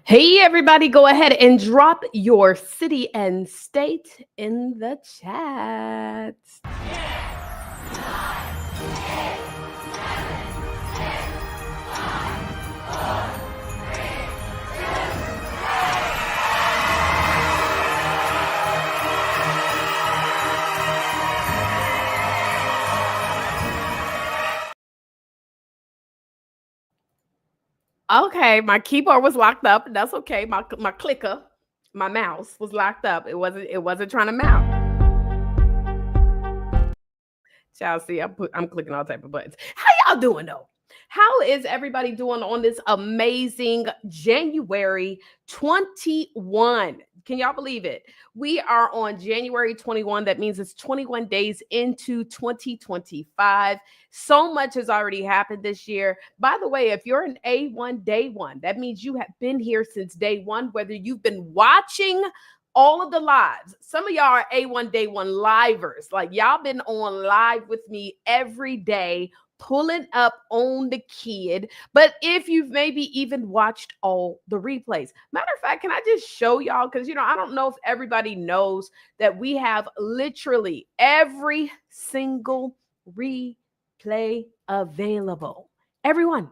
Hey, everybody, go ahead and drop your city and state in the chat. Okay, my keyboard was locked up. That's okay. My clicker, my mouse was locked up. It wasn't trying to mount. Y'all see, I'm clicking all type of buttons. How y'all doing though? How is everybody doing on this amazing January 21? Can y'all believe it? We are on January 21. That means it's 21 days into 2025. So much has already happened this year. By the way, if you're an A1 day one, that means you have been here since day one, whether you've been watching all of the lives. Some of y'all are A1 day one livers. Like y'all been on live with me every day, pulling up on the kid. But if you've maybe even watched all the replays, matter of fact, can I just show y'all? Because, I don't know if everybody knows that we have literally every single replay available. Everyone.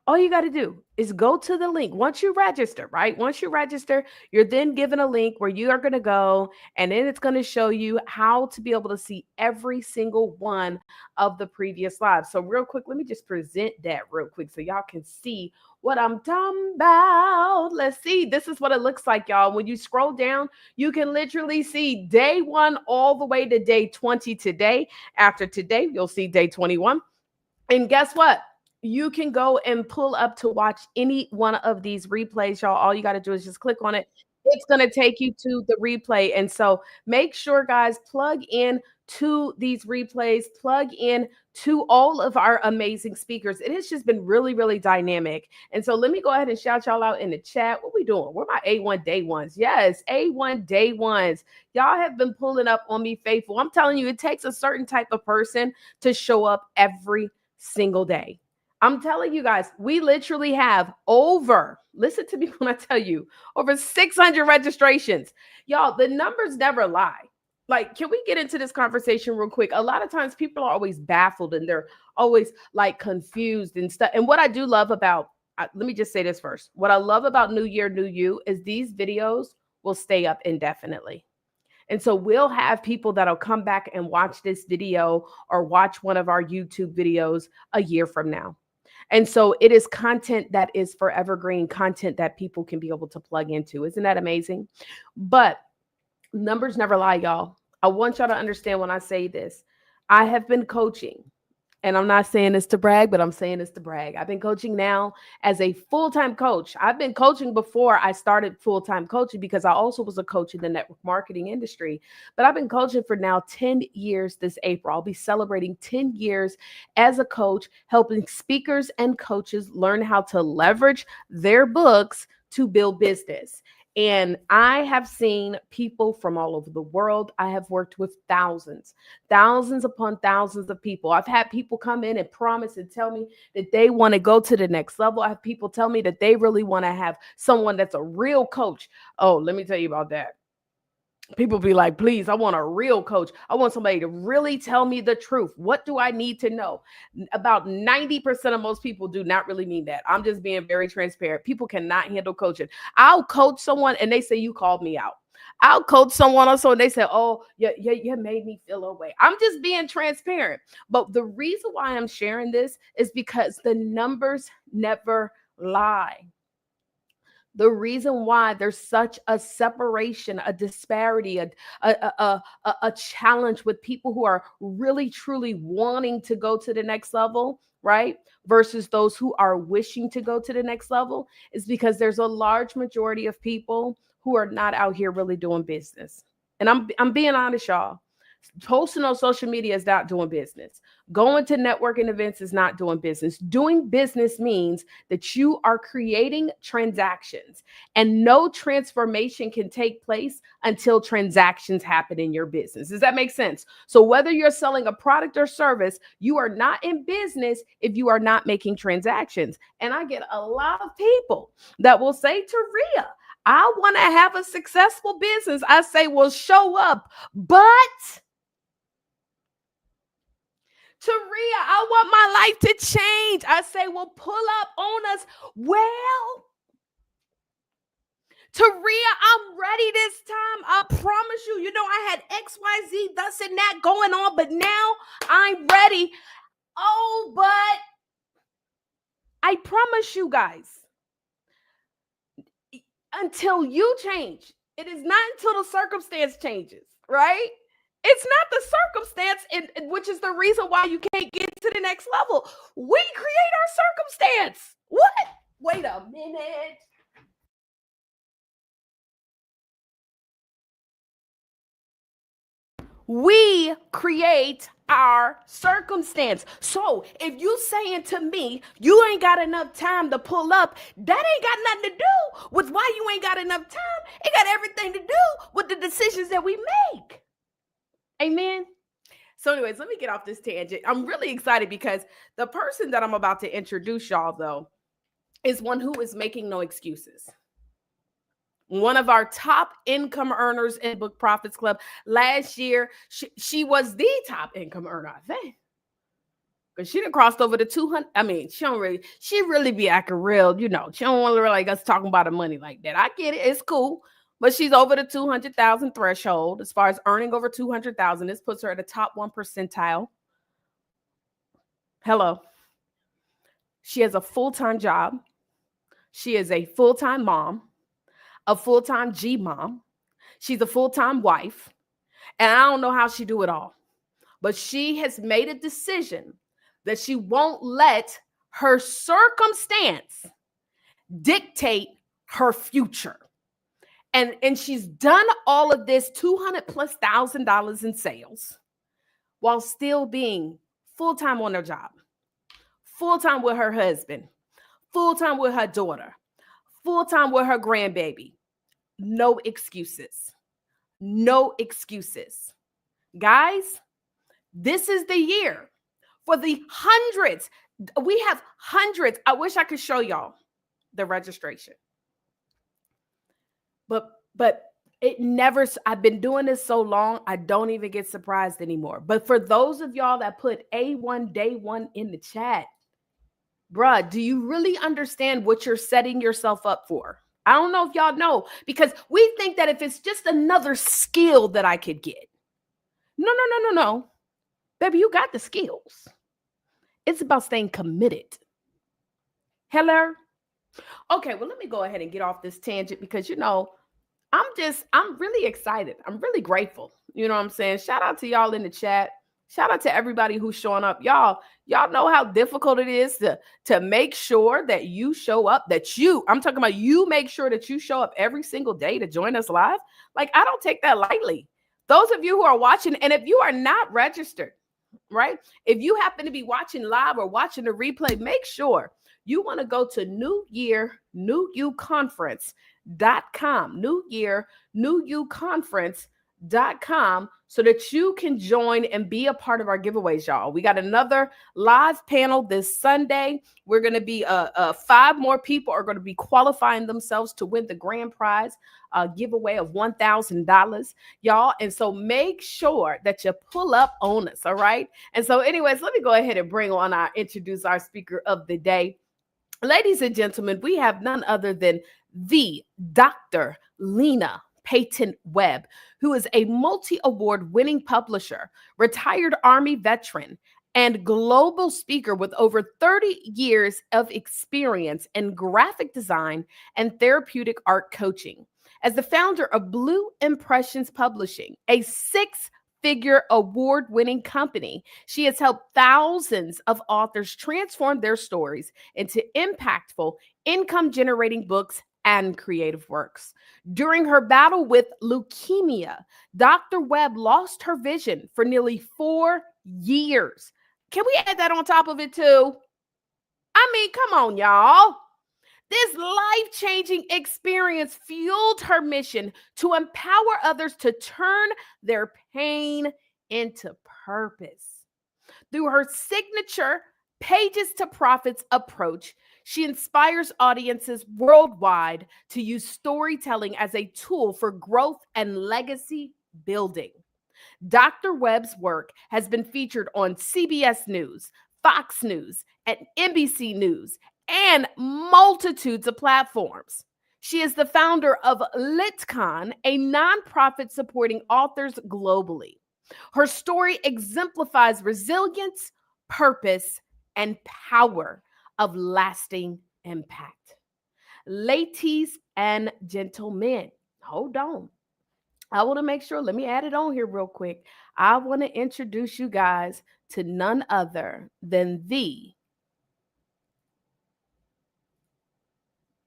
All you got to do is go to the link. Once you register, right? Once you register, you're then given a link where you are going to go, and then it's going to show you how to be able to see every single one of the previous lives. So real quick, let me just present that real quick so y'all can see what I'm talking about. Let's see. This is what it looks like, y'all. When you scroll down, you can literally see day one all the way to day 20 today. After today, you'll see day 21. And guess what? You can go and pull up to watch any one of these replays, y'all. All you got to do is just click on it. It's going to take you to the replay. And so make sure, guys, plug in to these replays, plug in to all of our amazing speakers. It has just been really, really dynamic. And so let me go ahead and shout y'all out in the chat. What we doing? We're my A1 day ones. Yes, A1 day ones. Y'all have been pulling up on me faithful. I'm telling you, it takes a certain type of person to show up every single day. I'm telling you guys, we literally have listen to me when I tell you, over 600 registrations. Y'all, the numbers never lie. Like, can we get into this conversation real quick? A lot of times people are always baffled and they're always like confused and stuff. And what I do love about, let me just say this first. What I love about New Year, New You is these videos will stay up indefinitely. And so we'll have people that'll come back and watch this video or watch one of our YouTube videos a year from now. And so it is content that is forever green, content that people can be able to plug into. Isn't that amazing? But numbers never lie, y'all. I want y'all to understand when I say this. I have been coaching. And I'm not saying this to brag, but I'm saying this to brag. I've been coaching now as a full-time coach. I've been coaching before I started full-time coaching because I also was a coach in the network marketing industry. But I've been coaching for now 10 years this April. I'll be celebrating 10 years as a coach, helping speakers and coaches learn how to leverage their books to build business. And I have seen people from all over the world. I have worked with thousands upon thousands of people. I've had people come in and promise and tell me that they want to go to the next level. I have people tell me that they really want to have someone that's a real coach. Oh, let me tell you about that. People be like, please, I want a real coach. I want somebody to really tell me the truth. What do I need to know? About 90% of most people do not really mean that. I'm just being very transparent. People cannot handle coaching. I'll coach someone and they say, you called me out. I'll coach someone also and they say, oh, you made me feel away. I'm just being transparent. But the reason why I'm sharing this is because the numbers never lie. The reason why there's such a separation, a disparity, a challenge with people who are really, truly wanting to go to the next level, right? Versus those who are wishing to go to the next level is because there's a large majority of people who are not out here really doing business. And I'm being honest, y'all. Posting on social media is not doing business. Going to networking events is not doing business. Doing business means that you are creating transactions, and no transformation can take place until transactions happen in your business. Does that make sense? So whether you're selling a product or service, you are not in business if you are not making transactions. And I get a lot of people that will say, Taria, I want to have a successful business. I say, well, show up. But Taria, I want my life to change. I say, well, pull up on us. Well, Taria, I'm ready this time. I promise you. You know, I had XYZ, thus and that going on, but now I'm ready. Oh, but I promise you guys, until you change, it is not until the circumstance changes, right? It's not the circumstance, which is the reason why you can't get to the next level. We create our circumstance. What? Wait a minute. We create our circumstance. So if you saying to me, you ain't got enough time to pull up, that ain't got nothing to do with why you ain't got enough time. It got everything to do with the decisions that we make. Amen. So anyways, let me get off this tangent. I'm really excited because the person that I'm about to introduce y'all, though, is one who is making no excuses. One of our top income earners in Book Profits Club. Last year, she was the top income earner, I think. Because she done crossed over the 200. I mean, she really be acting real, you know. She don't want to really like us talking about her money like that. I get it. It's cool. But she's over the 200,000 threshold. As far as earning over 200,000, this puts her at the top 1 percentile. Hello. She has a full-time job. She is a full-time mom, a full-time G-mom. She's a full-time wife. And I don't know how she do it all. But she has made a decision that she won't let her circumstance dictate her future. And she's done all of this $200,000+ in sales while still being full-time on her job, full-time with her husband, full-time with her daughter, full-time with her grandbaby. No excuses. No excuses. Guys, this is the year for the hundreds. We have hundreds. I wish I could show y'all the registration. But it never, I've been doing this so long, I don't even get surprised anymore. But for those of y'all that put A1 day one in the chat, bruh, do you really understand what you're setting yourself up for? I don't know if y'all know, because we think that if it's just another skill that I could get. No. Baby, you got the skills. It's about staying committed. Hello? Okay, well, let me go ahead and get off this tangent because, you know, I'm really excited. I'm really grateful. You know what I'm saying? Shout out to y'all in the chat. Shout out to everybody who's showing up. Y'all know how difficult it is to make sure that you show up, I'm talking about you make sure that you show up every single day to join us live. Like, I don't take that lightly. Those of you who are watching, and if you are not registered, right? If you happen to be watching live or watching the replay, make sure you want to go to New Year, New You Conference.com, New Year, New You Conference.com, so that you can join and be a part of our giveaways, y'all. We got another live panel this Sunday. We're going to be 5 more people are going to be qualifying themselves to win the grand prize giveaway of $1,000, y'all. And so make sure that you pull up on us, all right? And so anyways, let me go ahead and introduce our speaker of the day. Ladies and gentlemen, we have none other than the Dr. Lena Payton Webb, who is a multi-award winning publisher, retired Army veteran, and global speaker with over 30 years of experience in graphic design and therapeutic art coaching. As the founder of Blu Impressions Publishing, a 6-figure award-winning company, she has helped thousands of authors transform their stories into impactful, income-generating books and creative works. During her battle with leukemia, Dr. Webb lost her vision for nearly 4 years. Can we add that on top of it too? I mean, come on, y'all. This life changing experience fueled her mission to empower others to turn their pain into purpose. Through her signature Pages to Profits approach, she inspires audiences worldwide to use storytelling as a tool for growth and legacy building. Dr. Webb's work has been featured on CBS News, Fox News, and NBC News, and multitudes of platforms. She is the founder of LitCon, a nonprofit supporting authors globally. Her story exemplifies resilience, purpose, and power of lasting impact. Ladies and gentlemen, hold on. I want to make sure, let me add it on here real quick. I want to introduce you guys to none other than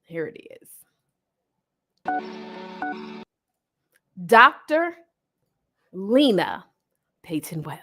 here it is, Dr. Lena Payton Webb.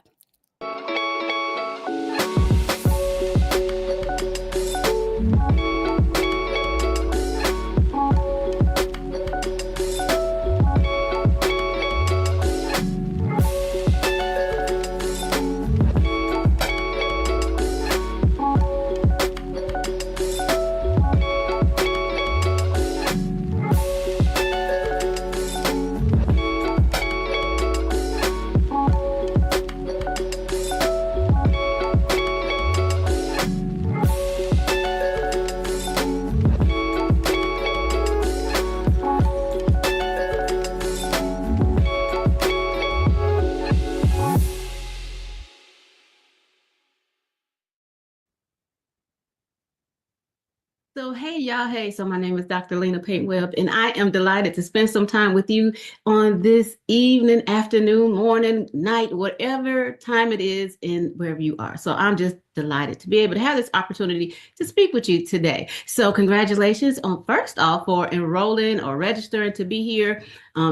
So, hey, y'all. Hey, so my name is Dr. Lena Payton Webb, and I am delighted to spend some time with you on this evening, afternoon, morning, night, whatever time it is and wherever you are. So I'm just delighted to be able to have this opportunity to speak with you today. So congratulations on first off for enrolling or registering to be here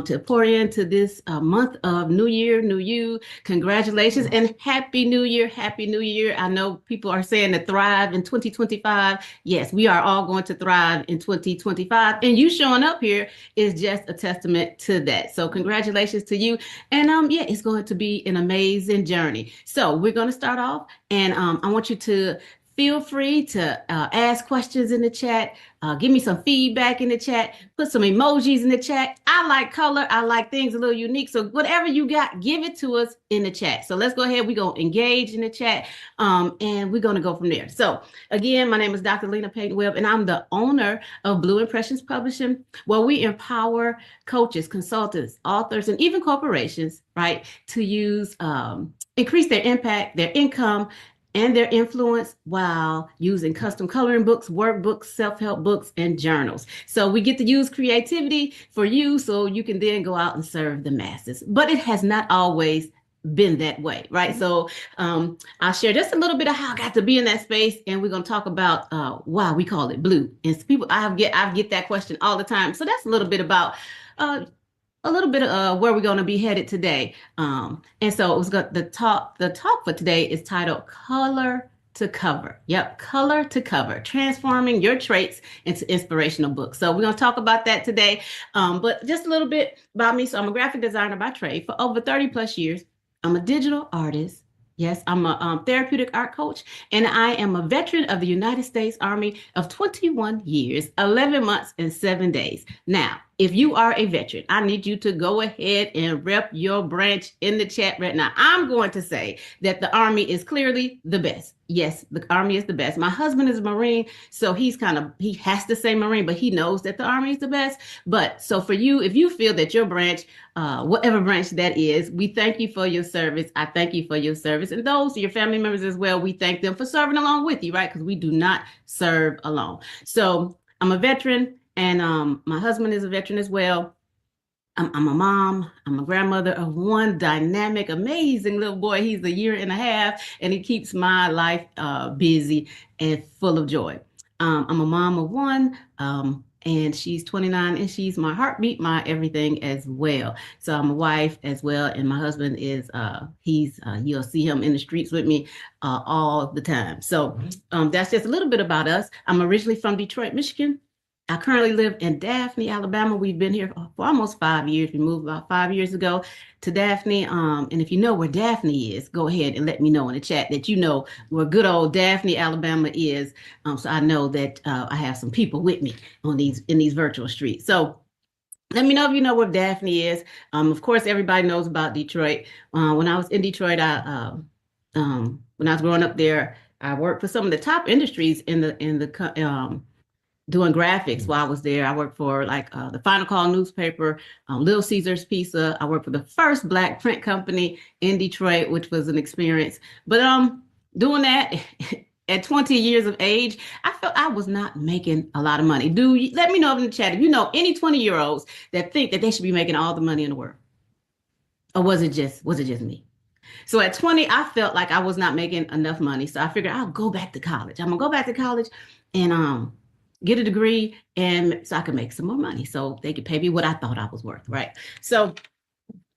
to pour into this month of New Year, New You. Congratulations and Happy New Year. Happy New Year. I know people are saying to thrive in 2025. Yes, we are all going to thrive in 2025. And you showing up here is just a testament to that. So congratulations to you. And yeah, it's going to be an amazing journey. So we're going to start off, and I want you to feel free to ask questions in the chat. Give me some feedback in the chat. Put some emojis in the chat. I like color. I like things a little unique. So whatever you got, give it to us in the chat. So let's go ahead. We're going to engage in the chat, and we're going to go from there. So again, my name is Dr. Lena Payton Webb, and I'm the owner of Blu Impressions Publishing, where we empower coaches, consultants, authors, and even corporations, right, to use increase their impact, their income, and their influence while using custom coloring books, workbooks, self-help books, and journals. So we get to use creativity for you so you can then go out and serve the masses. But it has not always been that way, right? So I'll share just a little bit of how I got to be in that space, and we're going to talk about why we call it Blu. And people, I get that question all the time. So that's a little bit about where we're going to be headed today. And so it was the talk for today is titled Color to Cover. Yep, Color to Cover, transforming your traits into inspirational books. So we're going to talk about that today. But just a little bit about me. So I'm a graphic designer by trade for over 30 plus years. I'm a digital artist. Yes, I'm a therapeutic art coach, and I am a veteran of the United States Army of 21 years, 11 months, and 7 days. Now, if you are a veteran, I need you to go ahead and rep your branch in the chat right now. I'm going to say that the Army is clearly the best. Yes, the Army is the best. My husband is a Marine, so he has to say Marine, but he knows that the Army is the best. But so for you, if you feel that your branch, whatever branch that is, we thank you for your service. I thank you for your service. And those, your family members as well, we thank them for serving along with you, right? Because we do not serve alone. So I'm a veteran. And my husband is a veteran as well. I'm a mom. I'm a grandmother of one dynamic, amazing little boy. He's a year and a half, and he keeps my life busy and full of joy. I'm a mom of one, and she's 29, and she's my heartbeat, my everything as well. So I'm a wife as well, and my husband is you'll see him in the streets with me all the time. So that's just a little bit about us. I'm originally from Detroit, Michigan. I currently live in Daphne, Alabama. We've been here for almost 5 years. We moved about 5 years ago to Daphne. And if you know where Daphne is, go ahead and let me know in the chat that you know where good old Daphne, Alabama is. So I know that I have some people with me in these virtual streets. So let me know if you know where Daphne is. Of course, everybody knows about Detroit. When I was in Detroit, when I was growing up there, I worked for some of the top industries in the doing graphics while I was there. I worked for the Final Call newspaper, Little Caesars Pizza. I worked for the first Black print company in Detroit, which was an experience. But doing that at 20 years of age, I felt I was not making a lot of money. Let me know in the chat if you know any 20-year-olds that think that they should be making all the money in the world. Or was it just me? So at 20, I felt like I was not making enough money. So I figured I'll go back to college. I'm gonna go back to college and get a degree, and so I could make some more money so they could pay me what I thought I was worth, right? So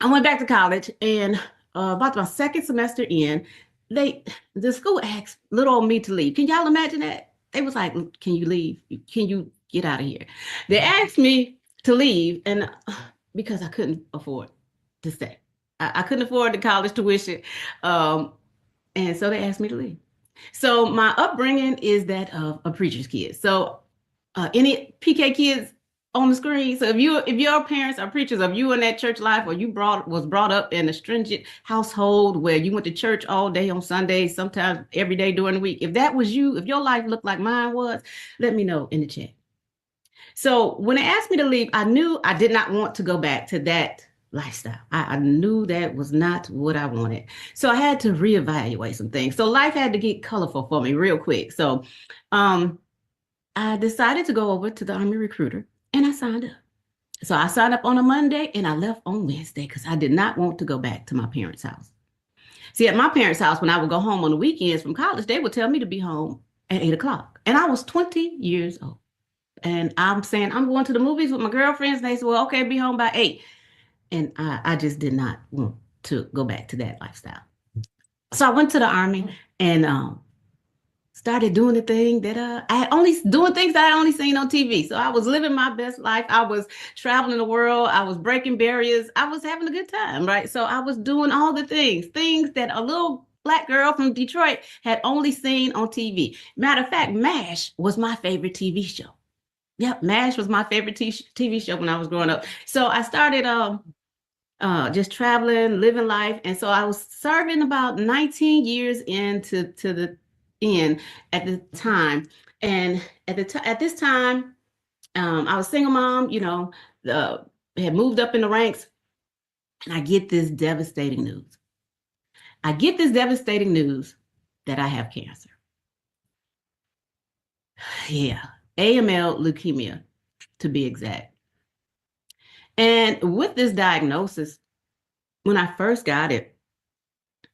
I went back to college, and about my second semester in, the school asked little old me to leave. Can y'all imagine that? They was like, can you leave? Can you get out of here? They asked me to leave, and because I couldn't afford to stay. I couldn't afford the college tuition, and so they asked me to leave. So my upbringing is that of a preacher's kid. So any PK kids on the screen? So if your parents are preachers, if you in that church life, or you was brought up in a stringent household where you went to church all day on Sundays, sometimes every day during the week, if that was you, if your life looked like mine was, let me know in the chat. So when they asked me to leave, I knew I did not want to go back to that lifestyle. I knew that was not what I wanted. So I had to reevaluate some things. So life had to get colorful for me real quick. So I decided to go over to the Army recruiter, and I signed up. So I signed up on a Monday, and I left on Wednesday because I did not want to go back to my parents' house. See, at my parents' house, when I would go home on the weekends from college, they would tell me to be home at 8 o'clock. And I was 20 years old. And I'm saying, I'm going to the movies with my girlfriends. And they said, well, okay, be home by 8. And I just did not want to go back to that lifestyle. So I went to the Army and started doing the thing that doing things that I only seen on TV. So I was living my best life. I was traveling the world. I was breaking barriers. I was having a good time, right? So I was doing all the things that a little Black girl from Detroit had only seen on TV. Matter of fact, MASH was my favorite TV show. Yep, MASH was my favorite TV show when I was growing up. So I started just traveling, living life. And so I was serving about 19 years into the end at the time. And at this time, I was single mom, had moved up in the ranks, and I get this devastating news. I get this devastating news that I have cancer. Yeah, AML leukemia, to be exact. And with this diagnosis, when I first got it,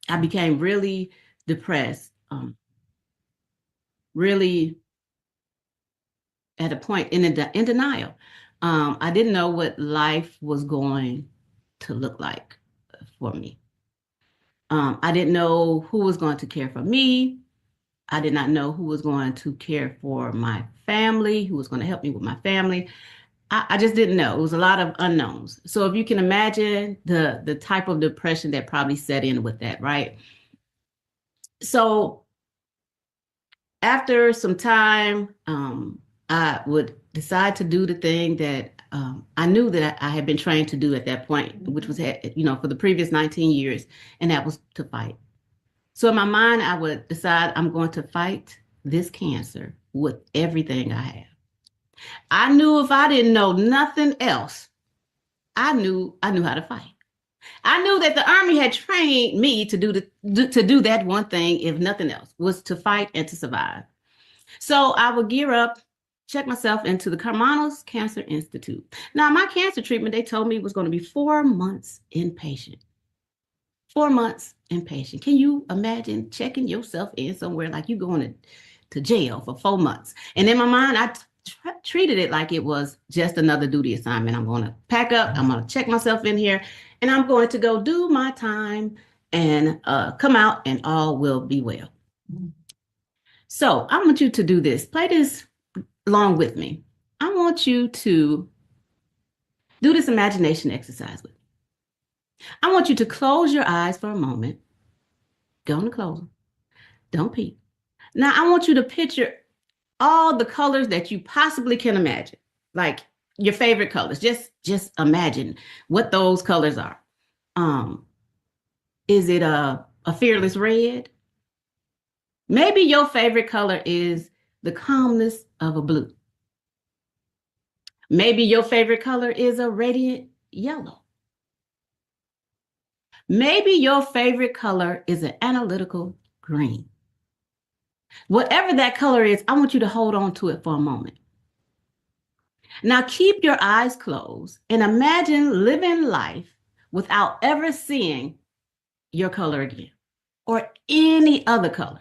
I became really depressed, really at a point in denial. I didn't know what life was going to look like for me. I didn't know who was going to care for me. I did not know who was going to care for my family, who was going to help me with my family. I just didn't know. It was a lot of unknowns. So if you can imagine the type of depression that probably set in with that, right? So after some time, I would decide to do the thing that I knew that I had been trained to do at that point, which was, for the previous 19 years, and that was to fight. So in my mind, I would decide I'm going to fight this cancer with everything I have. I knew if I didn't know nothing else, I knew how to fight. I knew that the Army had trained me to do that one thing, if nothing else, was to fight and to survive. So I would gear up, check myself into the Karmanos Cancer Institute. Now, my cancer treatment, they told me, was going to be 4 months inpatient. 4 months inpatient. Can you imagine checking yourself in somewhere like you going to jail for 4 months? And in my mind, I treated it like it was just another duty assignment. I'm going to pack up, I'm going to check myself in here, and I'm going to go do my time and come out, and all will be well. So I want you to do this. Play this along with me. I want you to do this imagination exercise with me. I want you to close your eyes for a moment. Go and close them. Don't peek. Now I want you to picture all the colors that you possibly can imagine, like your favorite colors. Just imagine what those colors are. Is it a fearless red? Maybe your favorite color is the calmness of a blue. Maybe your favorite color is a radiant yellow. Maybe your favorite color is an analytical green. Whatever that color is, I want you to hold on to it for a moment. Now keep your eyes closed and imagine living life without ever seeing your color again or any other color.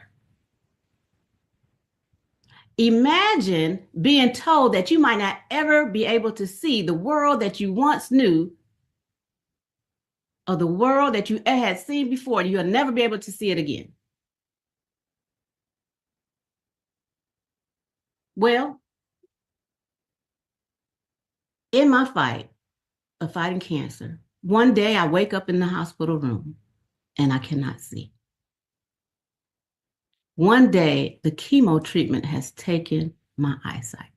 Imagine being told that you might not ever be able to see the world that you once knew, or the world that you had seen before. You'll never be able to see it again. Well, in my fight of fighting cancer, one day I wake up in the hospital room and I cannot see. One day, the chemo treatment has taken my eyesight.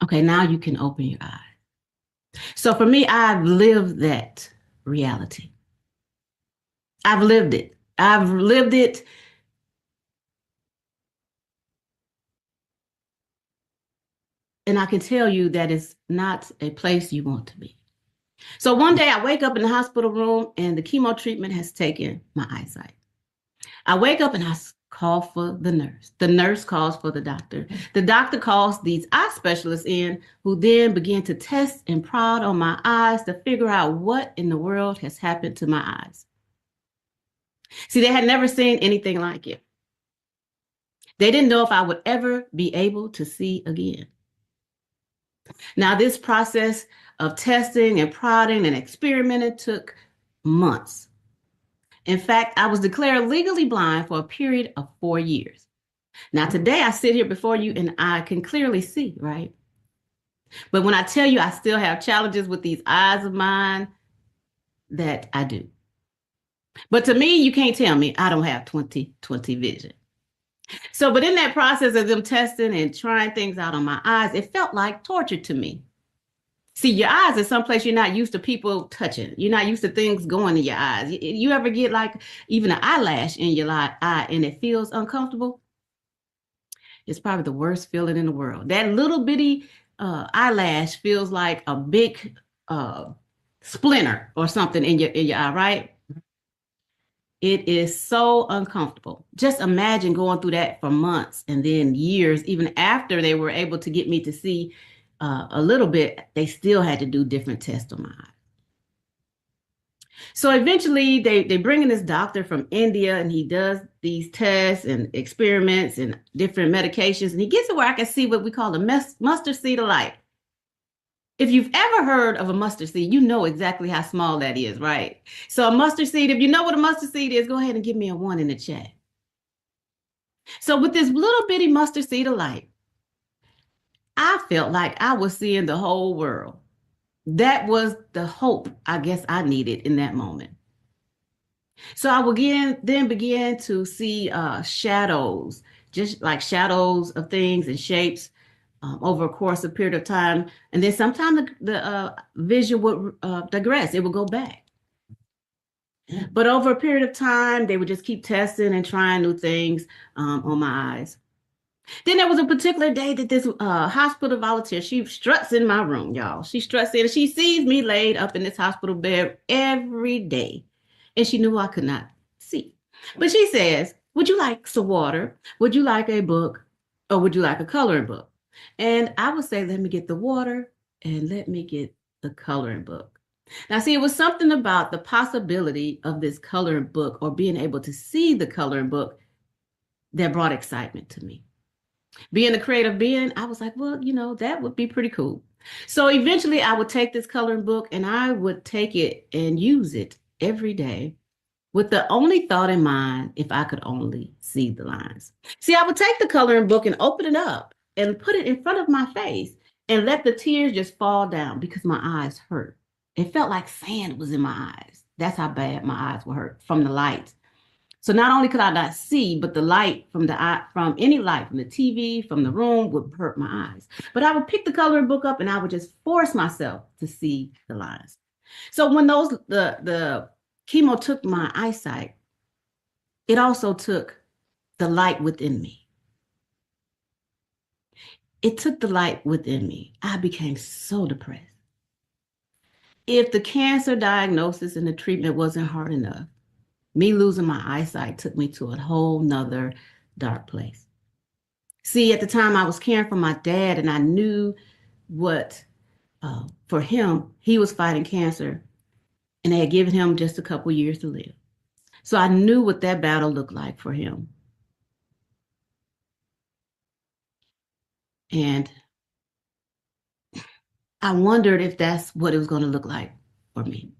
Okay, now you can open your eyes. So for me, I've lived that reality. I've lived it. I've lived it. And I can tell you that it's not a place you want to be. So one day I wake up in the hospital room and the chemo treatment has taken my eyesight. I wake up and I call for the nurse. The nurse calls for the doctor. The doctor calls these eye specialists in, who then begin to test and prod on my eyes to figure out what in the world has happened to my eyes. See, they had never seen anything like it. They didn't know if I would ever be able to see again. Now, this process of testing and prodding and experimenting took months. In fact, I was declared legally blind for a period of 4 years. Now, today I sit here before you and I can clearly see, right? But when I tell you I still have challenges with these eyes of mine, that I do. But to me, you can't tell me I don't have 20/20 vision. So, but in that process of them testing and trying things out on my eyes, it felt like torture to me. See, your eyes is someplace you're not used to people touching. You're not used to things going in your eyes. You ever get like even an eyelash in your eye and it feels uncomfortable? It's probably the worst feeling in the world. That little bitty eyelash feels like a big splinter or something in your eye, right? It is so uncomfortable. Just imagine going through that for months and then years, even after they were able to get me to see a little bit, they still had to do different tests on my eye. So eventually they bring in this doctor from India and he does these tests and experiments and different medications. And he gets to where I can see what we call the mustard seed of light. If you've ever heard of a mustard seed, you know exactly how small that is, right? So a mustard seed, if you know what a mustard seed is, go ahead and give me a 1 in the chat. So with this little bitty mustard seed of light, I felt like I was seeing the whole world. That was the hope I guess I needed in that moment. So I then began to see shadows, just like shadows of things and shapes over a course of period of time. And then sometimes the vision would digress. It would go back. But over a period of time, they would just keep testing and trying new things on my eyes. Then there was a particular day that this hospital volunteer, she struts in my room, y'all. She struts in and she sees me laid up in this hospital bed every day. And she knew I could not see. But she says, would you like some water? Would you like a book? Or would you like a coloring book? And I would say, let me get the water and let me get the coloring book. Now, see, it was something about the possibility of this coloring book or being able to see the coloring book that brought excitement to me. Being a creative being, I was like, well, that would be pretty cool. So eventually I would take this coloring book and I would take it and use it every day with the only thought in mind, if I could only see the lines. See, I would take the coloring book and open it up and put it in front of my face and let the tears just fall down because my eyes hurt. It felt like sand was in my eyes. That's how bad my eyes were hurt from the light. So not only could I not see, but the light from from any light, from the TV, from the room would hurt my eyes. But I would pick the coloring book up and I would just force myself to see the lines. So when the chemo took my eyesight, it also took the light within me. It took the light within me. I became so depressed. If the cancer diagnosis and the treatment wasn't hard enough, me losing my eyesight took me to a whole nother dark place. See, at the time I was caring for my dad and I knew what, for him, he was fighting cancer and they had given him just a couple years to live. So I knew what that battle looked like for him. And I wondered if that's what it was going to look like for me.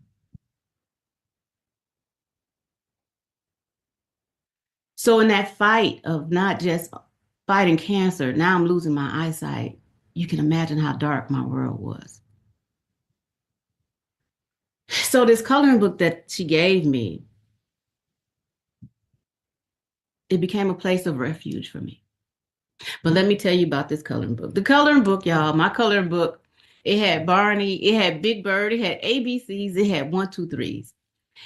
So in that fight of not just fighting cancer, now I'm losing my eyesight. You can imagine how dark my world was. So this coloring book that she gave me, it became a place of refuge for me. But let me tell you about this coloring book. The coloring book, y'all, my coloring book, it had Barney, it had Big Bird, it had ABCs, it had 1, 2, 3s.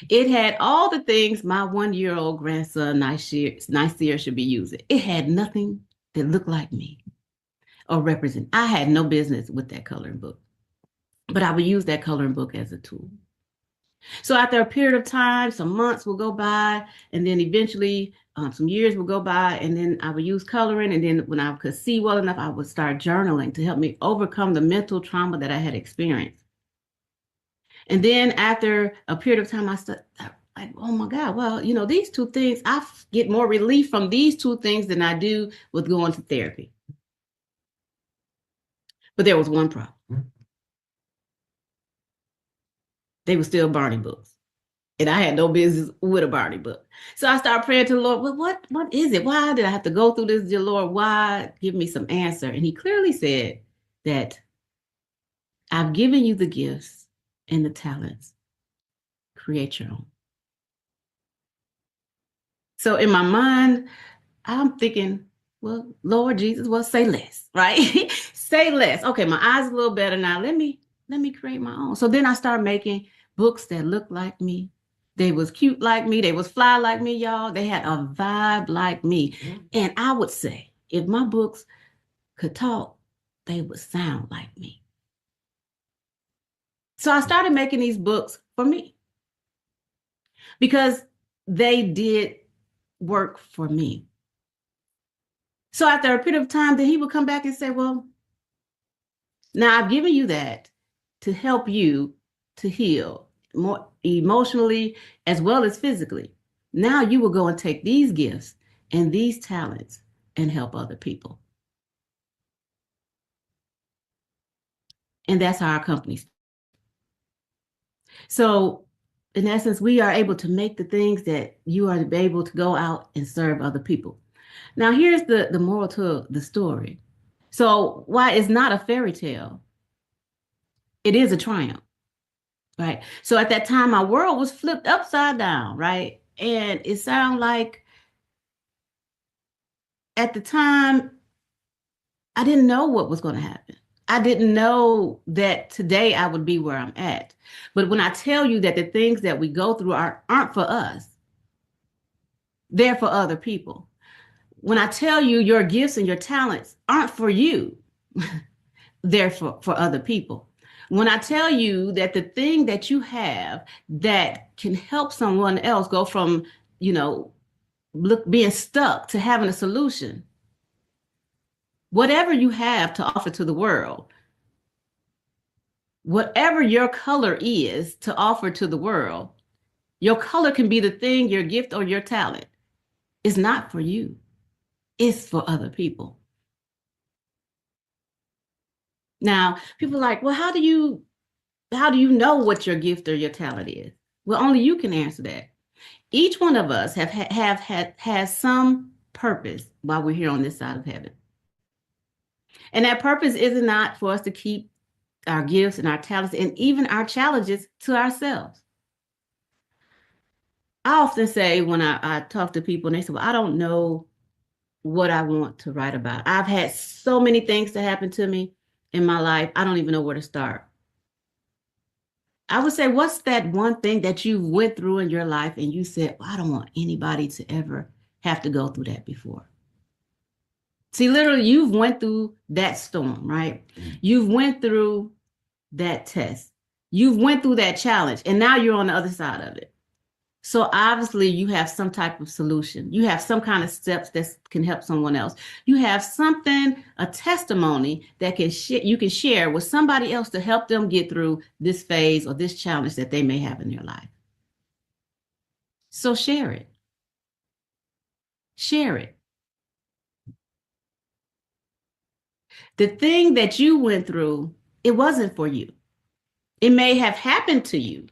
It had all the things my 1-year-old grandson, Niceer, should be using. It had nothing that looked like me or represent. I had no business with that coloring book, but I would use that coloring book as a tool. So after a period of time, some months will go by, and then eventually some years will go by, and then I would use coloring, and then when I could see well enough, I would start journaling to help me overcome the mental trauma that I had experienced. And then after a period of time, I started like, oh my God, well, these two things, I get more relief from these two things than I do with going to therapy. But there was one problem. They were still Barney books. And I had no business with a Barney book. So I started praying to the Lord, well, what is it? Why did I have to go through this, dear Lord? Why? Give me some answer. And he clearly said that I've given you the gifts and the talents. Create your own. So in my mind, I'm thinking, well, Lord Jesus, well, say less, right? Say less. Okay, my eyes are a little better now. Let me create my own. So then I started making books that looked like me. They was cute like me. They was fly like me, y'all. They had a vibe like me. Mm-hmm. And I would say, if my books could talk, they would sound like me. So I started making these books for me because they did work for me. So after a period of time, then he would come back and say, well, now I've given you that to help you to heal more emotionally as well as physically. Now you will go and take these gifts and these talents and help other people. And that's how our company started. So in essence, we are able to make the things that you are able to go out and serve other people. Now, here's the moral to the story. So why it's not a fairy tale, it is a triumph, right? So at that time, my world was flipped upside down, right? And it sounded like at the time, I didn't know what was going to happen. I didn't know that today I would be where I'm at. But when I tell you that the things that we go through aren't for us, they're for other people. When I tell you your gifts and your talents aren't for you, they're for other people. When I tell you that the thing that you have that can help someone else go from, being stuck to having a solution, whatever you have to offer to the world, whatever your color is to offer to the world, your color can be the thing, your gift or your talent. It's not for you. It's for other people. Now, people are like, well, how do you know what your gift or your talent is? Well, only you can answer that. Each one of us has some purpose while we're here on this side of heaven. And that purpose is not for us to keep our gifts and our talents and even our challenges to ourselves. I often say when I talk to people and they say, well, I don't know what I want to write about. I've had so many things that happen to me in my life. I don't even know where to start. I would say, what's that one thing that you went through in your life and you said, well, I don't want anybody to ever have to go through that before? See, literally, you've went through that storm, right? You've went through that test. You've went through that challenge, and now you're on the other side of it. So obviously you have some type of solution. You have some kind of steps that can help someone else. You have something, a testimony that you can share with somebody else to help them get through this phase or this challenge that they may have in their life. So share it. Share it. The thing that you went through, it wasn't for you. It may have happened to you.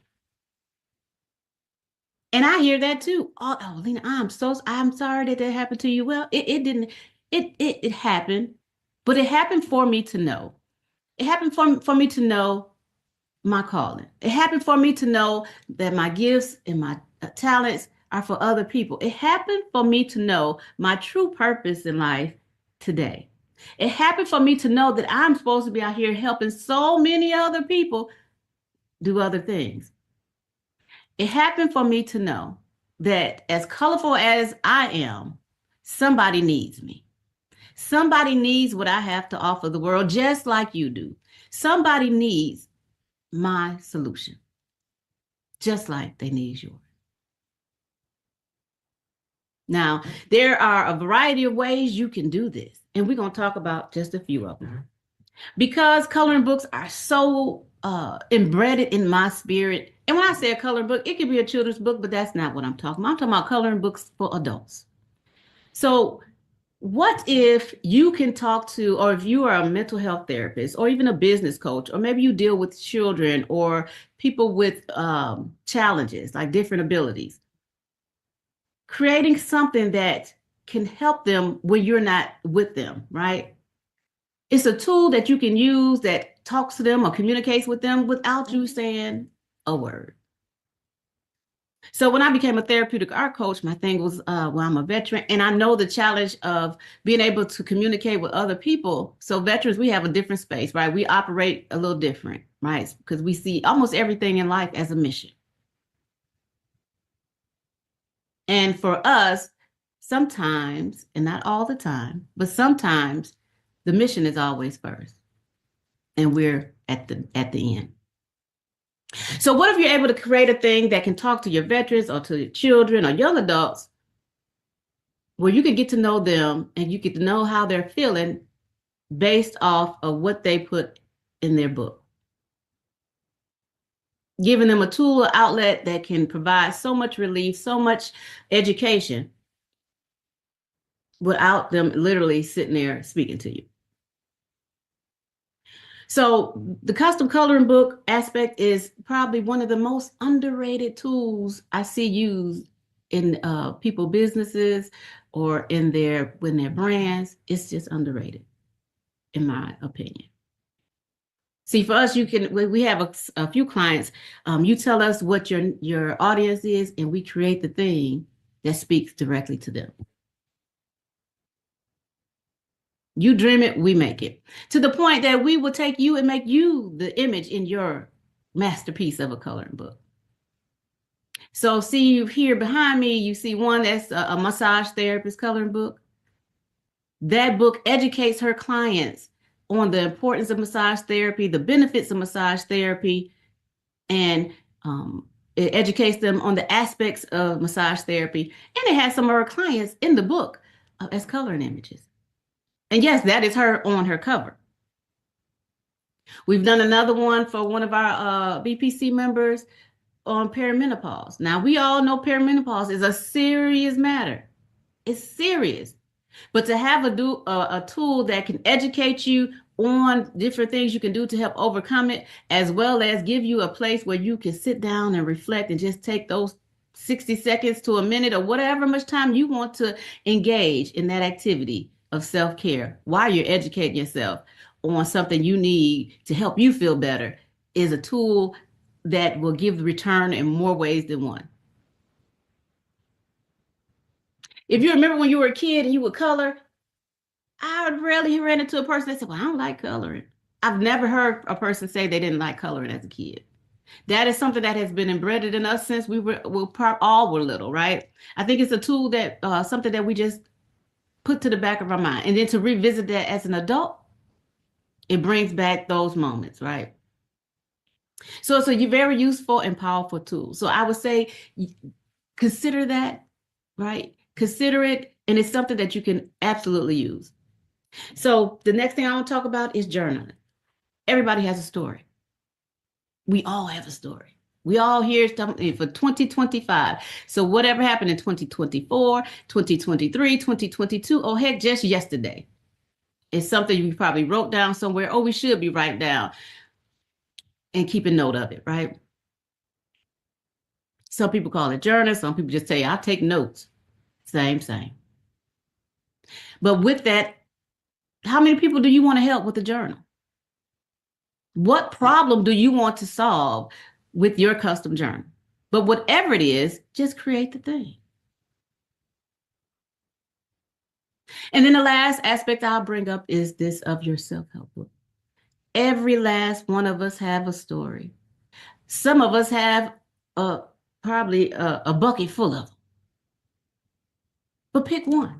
And I hear that too. Oh, Lena, I'm sorry that happened to you. Well, it didn't. It happened, but it happened for me to know. It happened for me to know my calling. It happened for me to know that my gifts and my talents are for other people. It happened for me to know my true purpose in life today. It happened for me to know that I'm supposed to be out here helping so many other people do other things. It happened for me to know that as colorful as I am, somebody needs me. Somebody needs what I have to offer the world, just like you do. Somebody needs my solution, just like they need yours. Now, there are a variety of ways you can do this, and we're going to talk about just a few of them. Because coloring books are so embedded in my spirit. And when I say a coloring book, it could be a children's book, but that's not what I'm talking about. I'm talking about coloring books for adults. So what if you can talk to, or if you are a mental health therapist, or even a business coach, or maybe you deal with children or people with challenges, like different abilities, creating something that can help them when you're not with them, right? It's a tool that you can use that talks to them or communicates with them without you saying a word. So when I became a therapeutic art coach, my thing was, well, I'm a veteran, and I know the challenge of being able to communicate with other people. So veterans, we have a different space, right? We operate a little different, right? Because we see almost everything in life as a mission. And for us, sometimes, and not all the time, but sometimes the mission is always first, and we're at the end. So what if you're able to create a thing that can talk to your veterans or to your children or young adults, where you can get to know them and you get to know how they're feeling based off of what they put in their book, giving them a tool or outlet that can provide so much relief, so much education, without them literally sitting there speaking to you. So the custom coloring book aspect is probably one of the most underrated tools I see used in people businesses or in their brands. It's just underrated, in my opinion. See, for us, we have a few clients. You tell us what your audience is, and we create the thing that speaks directly to them. You dream it, we make it. To the point that we will take you and make you the image in your masterpiece of a coloring book. So see here behind me, you see one that's a massage therapist coloring book. That book educates her clients on the importance of massage therapy, the benefits of massage therapy, and it educates them on the aspects of massage therapy. And it has some of her clients in the book as coloring images. And yes, that is her on her cover. We've done another one for one of our BPC members on perimenopause. Now, we all know perimenopause is a serious matter. It's serious. But to have a tool that can educate you on different things you can do to help overcome it, as well as give you a place where you can sit down and reflect and just take those 60 seconds to a minute or whatever much time you want to engage in that activity of self-care while you're educating yourself on something you need to help you feel better, is a tool that will give the return in more ways than one. If you remember when you were a kid and you would color, I rarely ran into a person that said, well, I don't like coloring. I've never heard a person say they didn't like coloring as a kid. That is something that has been embedded in us since we all were little, right? I think it's a tool that, something that we just put to the back of our mind. And then to revisit that as an adult, it brings back those moments, right? So it's a very useful and powerful tool. So I would say, consider that, right? Consider it, and it's something that you can absolutely use. So the next thing I want to talk about is journaling. Everybody has a story. We all have a story. We all hear something for 2025. So whatever happened in 2024, 2023, 2022, oh, heck, just yesterday. It's something you probably wrote down somewhere. Oh, we should be writing down and keep a note of it, right? Some people call it journal. Some people just say, I take notes. Same. But with that, how many people do you want to help with the journal? What problem do you want to solve with your custom journal? But whatever it is, just create the thing. And then the last aspect I'll bring up is this of your self-help book. Every last one of us have a story. Some of us have probably a bucket full of them. But pick one.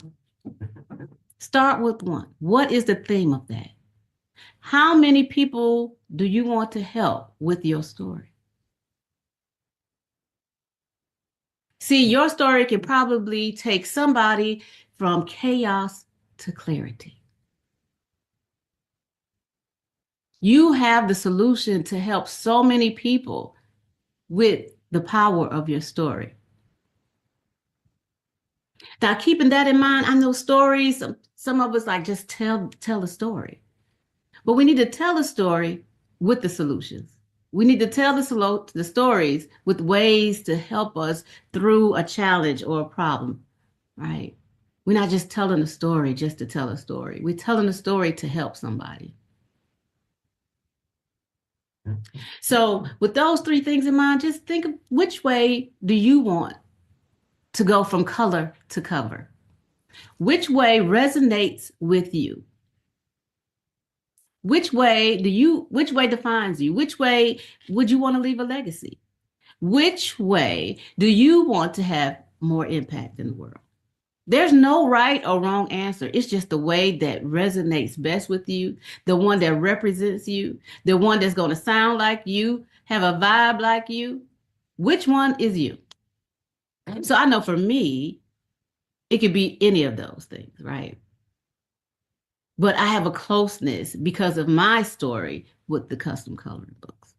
Start with one. What is the theme of that? How many people do you want to help with your story? See, your story can probably take somebody from chaos to clarity. You have the solution to help so many people with the power of your story. Now, keeping that in mind, I know stories, some of us like just tell a story. But we need to tell a story with the solutions. We need to tell the stories with ways to help us through a challenge or a problem, right? We're not just telling a story just to tell a story. We're telling a story to help somebody. So with those three things in mind, just think of which way do you want to go from color to cover? Which way resonates with you? Which way defines you? Which way would you want to leave a legacy? Which way do you want to have more impact in the world? There's no right or wrong answer. It's just the way that resonates best with you, the one that represents you, the one that's going to sound like you, have a vibe like you. Which one is you? So I know for me, it could be any of those things, right? But I have a closeness because of my story with the custom coloring books.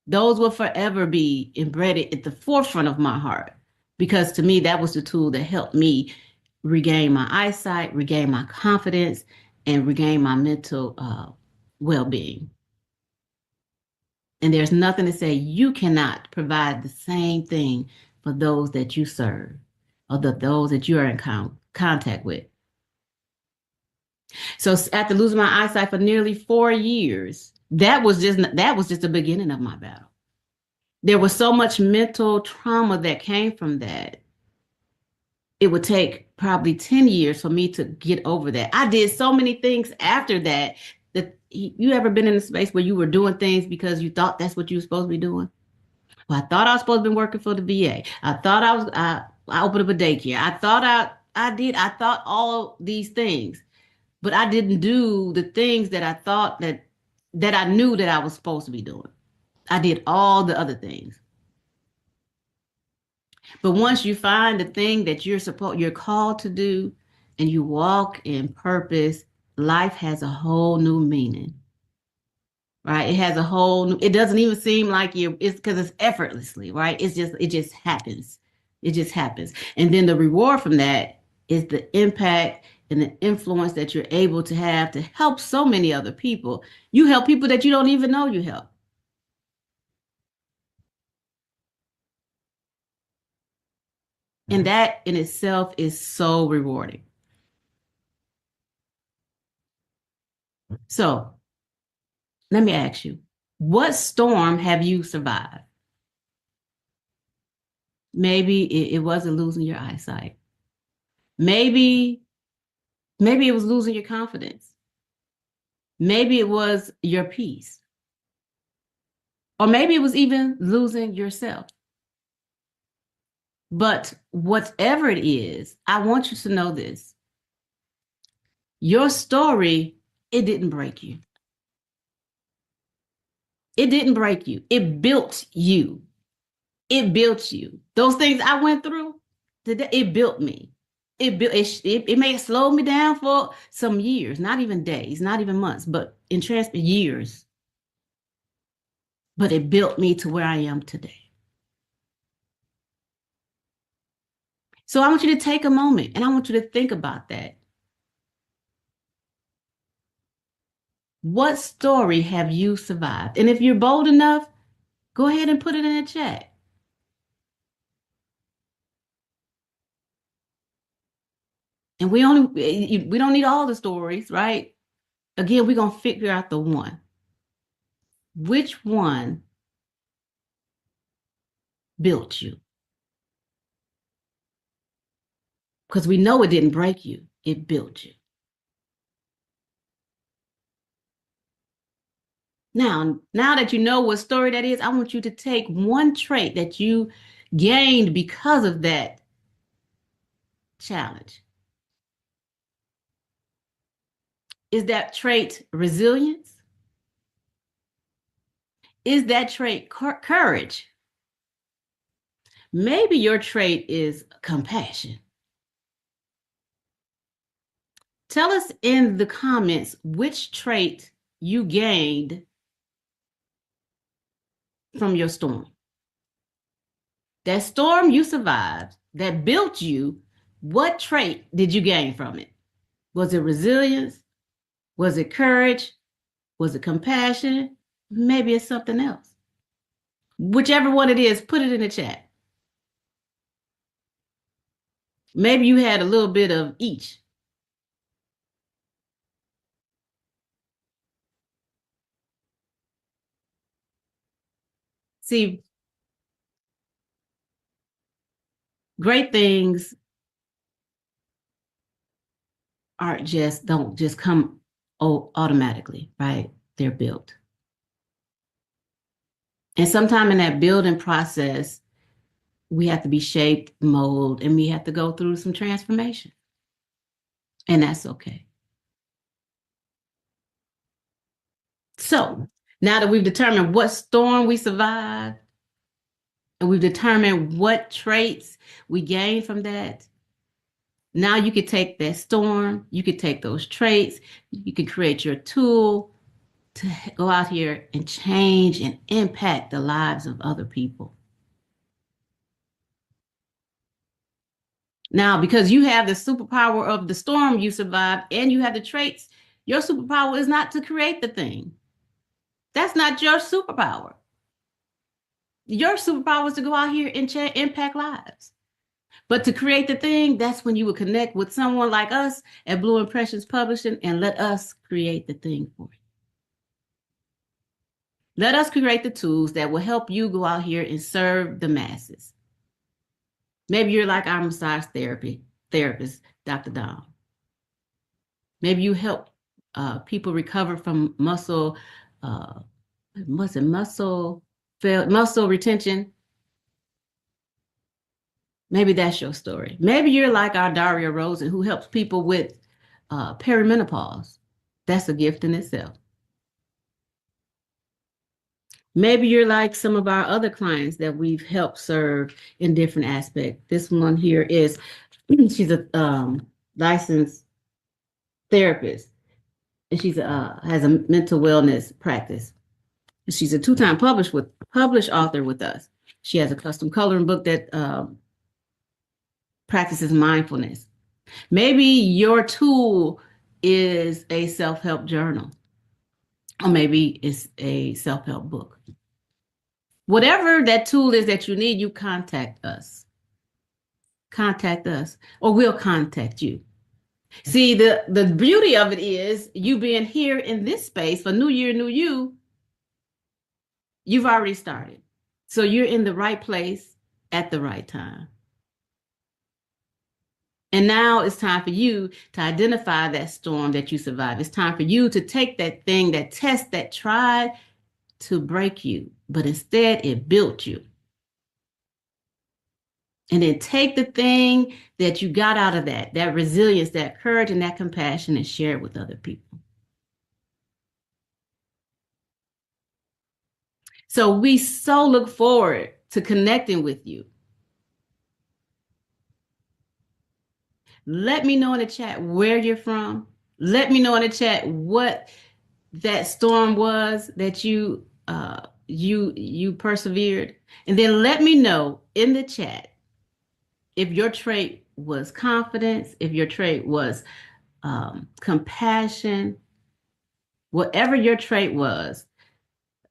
Those will forever be embedded at the forefront of my heart, because to me, that was the tool that helped me regain my eyesight, regain my confidence, and regain my mental well-being. And there's nothing to say you cannot provide the same thing for those that you serve or those that you are in contact with. So after losing my eyesight for nearly 4 years, that was just the beginning of my battle. There was so much mental trauma that came from that. It would take probably 10 years for me to get over that. I did so many things after that. You ever been in a space where you were doing things because you thought that's what you were supposed to be doing? Well, I thought I was supposed to be working for the VA. I thought I opened up a daycare. I thought I thought all these things, but I didn't do the things that I thought that I knew that I was supposed to be doing. I did all the other things. But once you find the thing that you're called to do, and you walk in purpose, life has a whole new meaning. Right? It has a whole new, it doesn't even seem like it's because it's effortlessly, right? It just happens. It just happens. And then the reward from that is the impact and the influence that you're able to have to help so many other people. You help people that you don't even know you help. And that in itself is so rewarding. So let me ask you, what storm have you survived? Maybe it wasn't losing your eyesight. Maybe it was losing your confidence. Maybe it was your peace. Or maybe it was even losing yourself. But whatever it is, I want you to know this. Your story, it didn't break you. It didn't break you. It built you. It built you. Those things I went through, it built me. It may have slowed me down for some years, not even days, not even months, but in years. But it built me to where I am today. So I want you to take a moment and I want you to think about that. What story have you survived? And if you're bold enough, go ahead and put it in the chat. And we don't need all the stories, right? Again, we're going to figure out the one. Which one built you? Because we know it didn't break you, it built you. Now that you know what story that is, I want you to take one trait that you gained because of that challenge. Is that trait resilience? Is that trait courage? Maybe your trait is compassion. Tell us in the comments which trait you gained from your storm. That storm you survived, that built you, what trait did you gain from it? Was it resilience? Was it courage? Was it compassion? Maybe it's something else. Whichever one it is, put it in the chat. Maybe you had a little bit of each. See, great things don't just come automatically, right? They're built. And sometime in that building process, we have to be shaped, molded, and we have to go through some transformation. And that's okay. So now that we've determined what storm we survived, and we've determined what traits we gained from that, now you could take that storm, you could take those traits, you could create your tool to go out here and change and impact the lives of other people. Now, because you have the superpower of the storm you survived and you have the traits, your superpower is not to create the thing. That's not your superpower. Your superpower is to go out here and impact lives. But to create the thing, that's when you would connect with someone like us at Blu Impressions Publishing and let us create the thing for you. Let us create the tools that will help you go out here and serve the masses. Maybe you're like our massage therapist, Dr. Dawn. Maybe you help people recover from muscle retention. Maybe that's your story. Maybe you're like our Daria Rosen, who helps people with perimenopause. That's a gift in itself. Maybe you're like some of our other clients that we've helped serve in different aspects. This one here is, she's a licensed therapist, and she's has a mental wellness practice. She's a two-time published author with us. She has a custom coloring book that practices mindfulness. Maybe your tool is a self-help journal, or maybe it's a self-help book. Whatever that tool is that you need, you contact us. Contact us, or we'll contact you. See, the beauty of it is you being here in this space for New Year, New You, you've already started. So you're in the right place at the right time. And now it's time for you to identify that storm that you survived. It's time for you to take that thing, that test that tried to break you, but instead it built you. And then take the thing that you got out of that resilience, that courage, and that compassion, and share it with other people. So we so look forward to connecting with you. Let me know in the chat where you're from. Let me know in the chat what that storm was that you persevered. And then let me know in the chat if your trait was confidence, if your trait was compassion, whatever your trait was,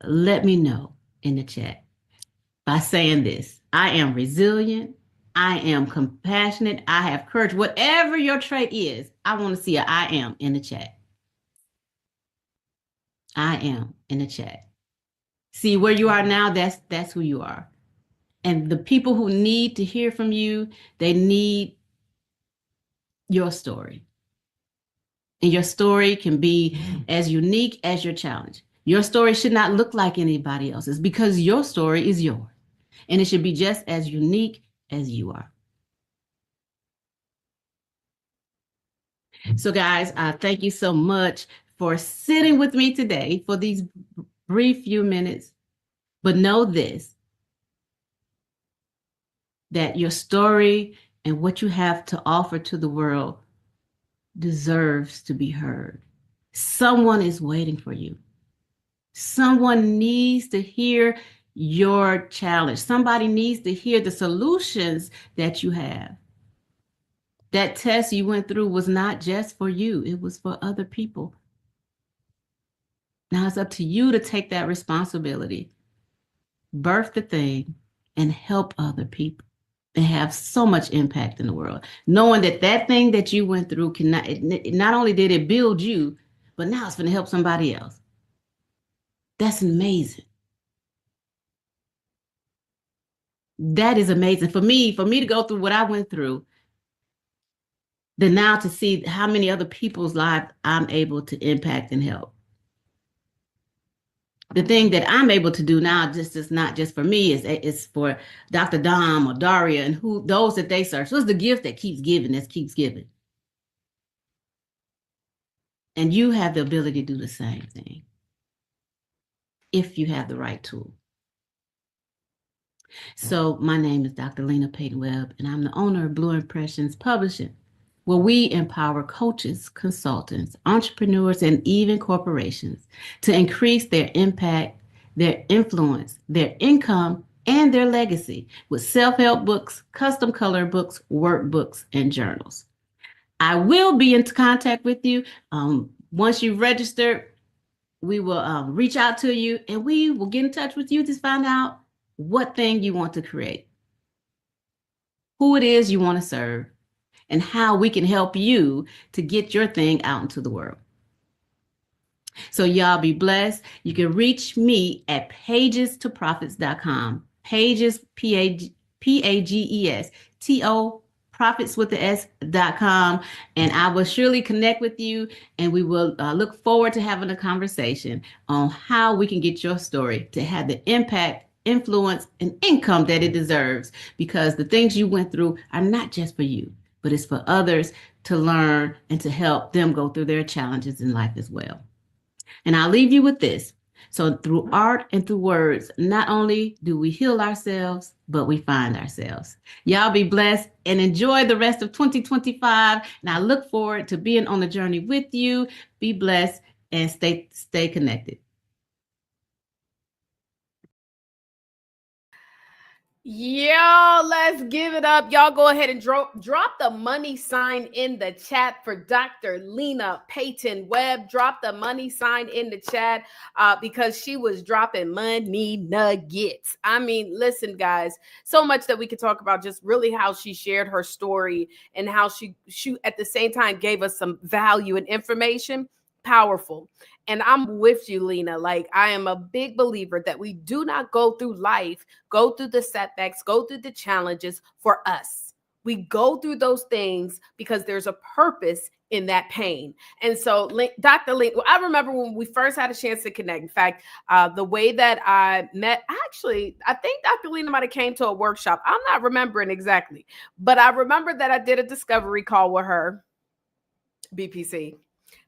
let me know in the chat by saying this: I am resilient, I am compassionate, I have courage. Whatever your trait is, I want to see an I am in the chat. I am in the chat. See where you are now, that's who you are. And the people who need to hear from you, they need your story. And your story can be as unique as your challenge. Your story should not look like anybody else's because your story is yours. And it should be just as unique as you are. So guys, thank you so much for sitting with me today for these brief few minutes. But know this, that your story and what you have to offer to the world deserves to be heard. Someone is waiting for you. Someone needs to hear your challenge. Somebody needs to hear the solutions that you have. That test you went through was not just for you, it was for other people. Now it's up to you to take that responsibility, birth the thing, and help other people and have so much impact in the world. Knowing that that thing that you went through not only did it build you, but now it's going to help somebody else. That's amazing. That is amazing. For me to go through what I went through, then now to see how many other people's lives I'm able to impact and help. The thing that I'm able to do now is not just for me, it's for Dr. Dom or Daria and who those that they serve. So it's the gift that keeps giving, that keeps giving. And you have the ability to do the same thing if you have the right tool. So my name is Dr. Lena Payton Webb, and I'm the owner of Blu Impressions Publishing, where we empower coaches, consultants, entrepreneurs, and even corporations to increase their impact, their influence, their income, and their legacy with self-help books, custom color books, workbooks, and journals. I will be in contact with you. Once you've registered, we will reach out to you and we will get in touch with you to find out what thing you want to create, who it is you want to serve, and how we can help you to get your thing out into the world. So y'all be blessed. You can reach me at pagestопроphets.com. Pages, P-A-G-E-S-T-O, profits with the S.com. And I will surely connect with you, and we will look forward to having a conversation on how we can get your story to have the impact, influence, and income that it deserves, because the things you went through are not just for you, but it's for others to learn and to help them go through their challenges in life as well. And I'll leave you with this. So through art and through words, not only do we heal ourselves, but we find ourselves. Y'all be blessed and enjoy the rest of 2025. And I look forward to being on the journey with you. Be blessed and stay connected. Y'all, let's give it up. Y'all go ahead and drop the money sign in the chat for Dr. Lena Payton Webb. Drop the money sign in the chat because she was dropping money nuggets. I mean, listen, guys, so much that we could talk about, just really how she shared her story and how she at the same time gave us some value and information. Powerful. And I'm with you, Lena. Like, I am a big believer that we do not go through life, go through the setbacks, go through the challenges for us. We go through those things because there's a purpose in that pain. And so, Dr. Lena, I remember when we first had a chance to connect. In fact, the way that I met, I think Dr. Lena might have came to a workshop. I'm not remembering exactly, but I remember that I did a discovery call with her, BPC.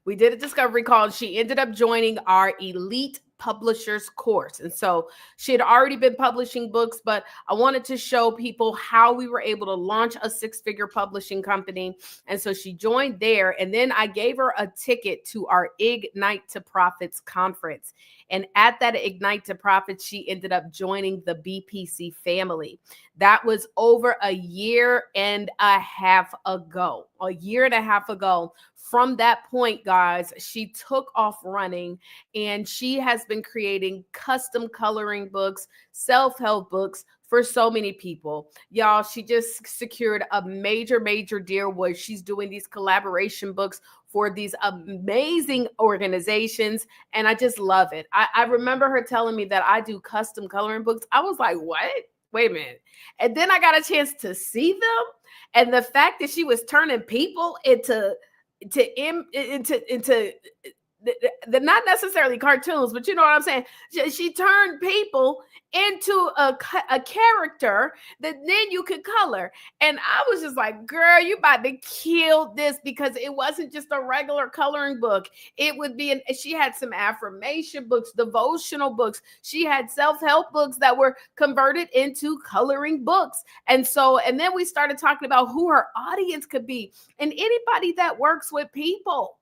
We did a discovery call, and she ended up joining our elite publishers course. And so she had already been publishing books, but I wanted to show people how we were able to launch a 6-figure publishing company. And so she joined there. And then I gave her a ticket to our Ignite to Profits conference. And at that Ignite to Profits, she ended up joining the BPC family. That was over a year and a half ago. A year and a half ago. From that point, guys, she took off running, and she has been creating custom coloring books, self-help books for so many people. Y'all, she just secured a major deal where she's doing these collaboration books for these amazing organizations. And I just love it. I remember her telling me that I do custom coloring books. I was like, what? Wait a minute. And then I got a chance to see them. And the fact that she was turning people into the not necessarily cartoons, but you know what I'm saying? She turned people into a character that then you could color. And I was just like, girl, you about to kill this, because it wasn't just a regular coloring book. It would be, she had some affirmation books, devotional books. She had self-help books that were converted into coloring books. And then we started talking about who her audience could be. And anybody that works with people.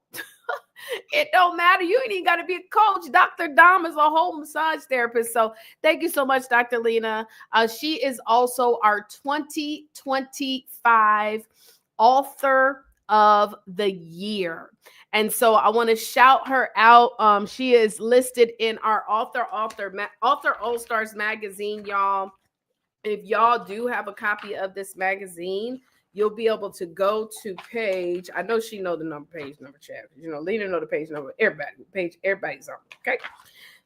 It don't matter. You ain't even got to be a coach. Dr. Dom is a whole massage therapist. So thank you so much, Dr. Lena. She is also our 2025 Author of the Year. And so I want to shout her out. She is listed in our Author All Stars magazine, y'all. If y'all do have a copy of this magazine, you'll be able to go to page. I know she know the page number, chat. You know, Lena know the page number. Everybody's on. Okay,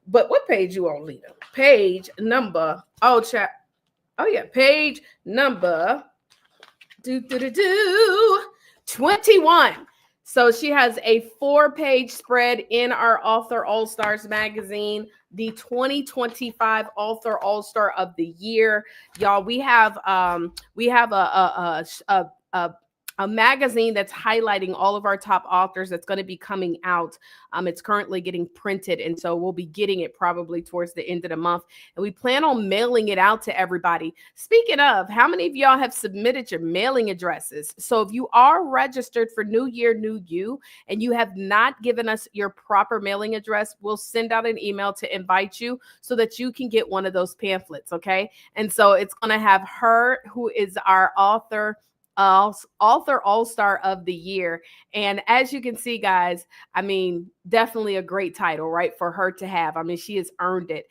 but what page you on, Lena? Page number. Oh, chat. Oh yeah, page number. 21. So she has a 4-page spread in our Author All Stars magazine, the 2025 Author All Star of the Year. Y'all, we have a magazine that's highlighting all of our top authors that's going to be coming out. It's currently getting printed, and so we'll be getting it probably towards the end of the month. And we plan on mailing it out to everybody. Speaking of, how many of y'all have submitted your mailing addresses? So if you are registered for New Year, New You, and you have not given us your proper mailing address, we'll send out an email to invite you so that you can get one of those pamphlets, okay? And so it's going to have her, who is our Author All-Star of the Year. And as you can see, guys, I mean, definitely a great title, right, for her to have. I mean, she has earned it.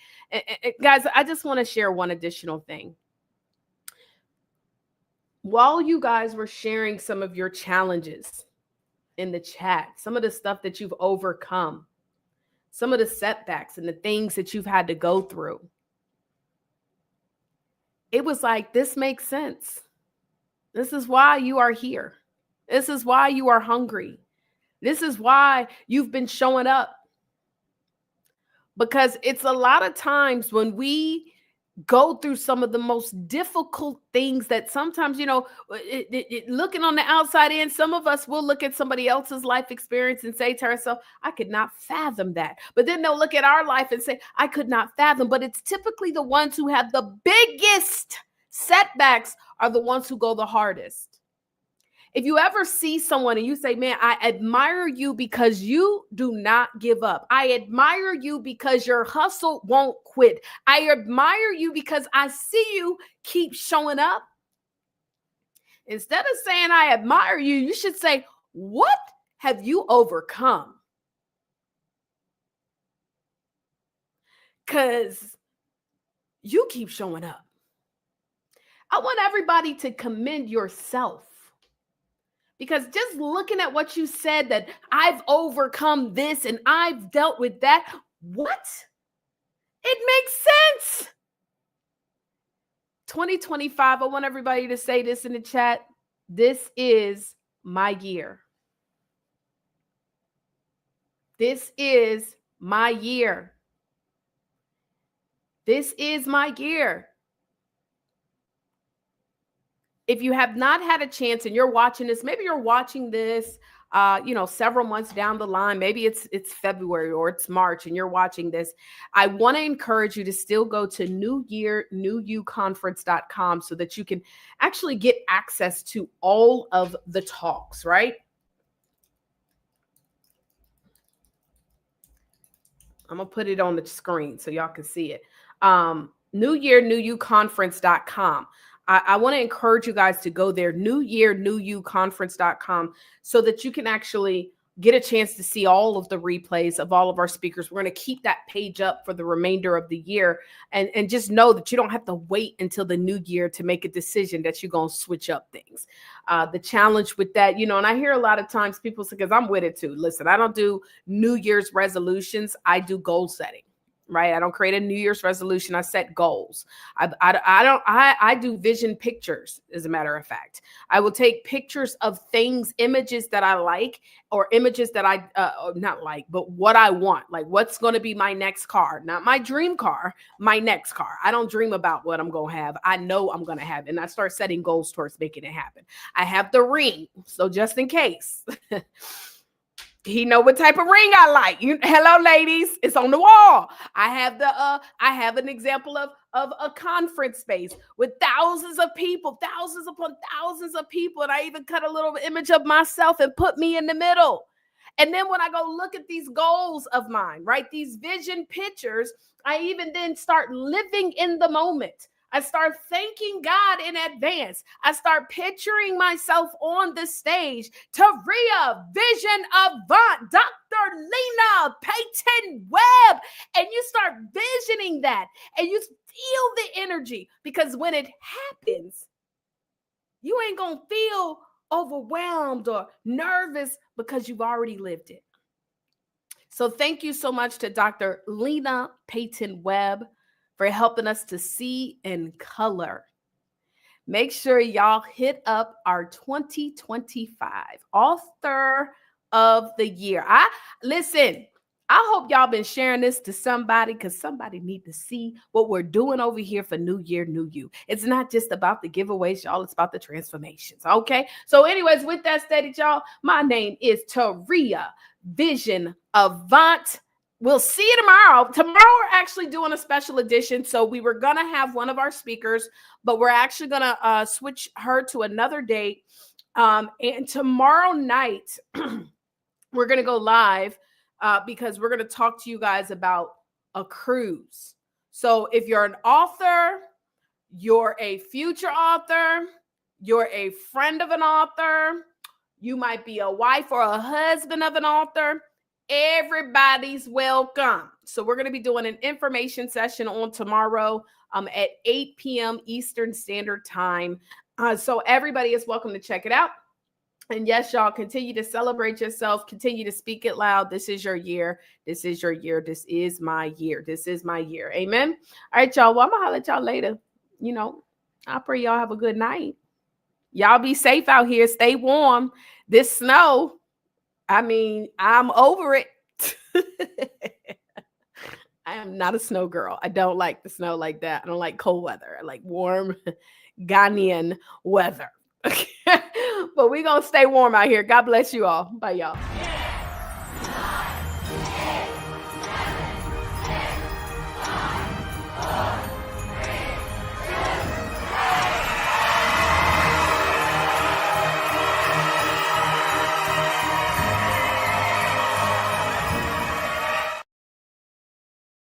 Guys, I just want to share one additional thing. While you guys were sharing some of your challenges in the chat, some of the stuff that you've overcome, some of the setbacks and the things that you've had to go through, it was like, this makes sense. This is why you are here. This is why you are hungry. This is why you've been showing up. Because it's a lot of times when we go through some of the most difficult things that sometimes, you know, looking on the outside in, some of us will look at somebody else's life experience and say to ourselves, I could not fathom that. But then they'll look at our life and say, I could not fathom. But it's typically the ones who have the biggest setbacks are the ones who go the hardest. If you ever see someone and you say, man, I admire you because you do not give up. I admire you because your hustle won't quit. I admire you because I see you keep showing up. Instead of saying, I admire you, you should say, what have you overcome? Because you keep showing up. I want everybody to commend yourself. Because just looking at what you said, that I've overcome this and I've dealt with that, what? It makes sense. 2025, I want everybody to say this in the chat. This is my year. This is my year. This is my year. If you have not had a chance and you're watching this, maybe you're watching this, several months down the line, maybe it's February or it's March and you're watching this, I want to encourage you to still go to newyearnewyouconference.com so that you can actually get access to all of the talks, right? I'm going to put it on the screen so y'all can see it. newyearnewyouconference.com. I want to encourage you guys to go there, newyearnewyouconference.com, so that you can actually get a chance to see all of the replays of all of our speakers. We're going to keep that page up for the remainder of the year, and just know that you don't have to wait until the new year to make a decision that you're going to switch up things. The challenge with that, and I hear a lot of times people say, because I'm with it too. Listen, I don't do New Year's resolutions. I do goal setting. Right? I don't create a New Year's resolution. I set goals. I do vision pictures. As a matter of fact, I will take pictures of things, images that I like, or images that I not like, but what I want. Like, what's going to be my next car? Not my dream car, my next car. I don't dream about what I'm going to have. I know I'm going to have it. And I start setting goals towards making it happen. I have the ring. So just in case. He know what type of ring I like. Hello, ladies. It's on the wall. I have an example of a conference space with thousands of people, thousands upon thousands of people. And I even cut a little image of myself and put me in the middle. And then when I go look at these goals of mine, right, these vision pictures, I even then start living in the moment. I start thanking God in advance. I start picturing myself on the stage. Taria, Vision Avant, Dr. Lena Payton Webb. And you start visioning that and you feel the energy, because when it happens, you ain't going to feel overwhelmed or nervous because you've already lived it. So thank you so much to Dr. Lena Payton Webb for helping us to see in color. Make sure y'all hit up our 2025 Author of the Year. Listen, I hope y'all been sharing this to somebody, because somebody need to see what we're doing over here for New Year, New You. It's not just about the giveaways, y'all. It's about the transformations, okay? So anyways, with that stated, y'all, my name is Taria, Vision Avant. We'll see you tomorrow. Tomorrow, we're actually doing a special edition. So we were going to have one of our speakers, but we're actually going to switch her to another date. And tomorrow night, we're going to go live because we're going to talk to you guys about a cruise. So if you're an author, you're a future author, you're a friend of an author, you might be a wife or a husband of an author, everybody's welcome. So we're going to be doing an information session on tomorrow at 8 p.m. Eastern Standard Time. So everybody is welcome to check it out. And yes, y'all, continue to celebrate yourself. Continue to speak it loud. This is your year. This is your year. This is my year. This is my year. Amen. All right, y'all. Well, I'm going to holler at y'all later. I pray y'all have a good night. Y'all be safe out here. Stay warm. This snow, I'm over it. I am not a snow girl. I don't like the snow like that. I don't like cold weather. I like warm Ghanaian weather. But we're going to stay warm out here. God bless you all. Bye, y'all.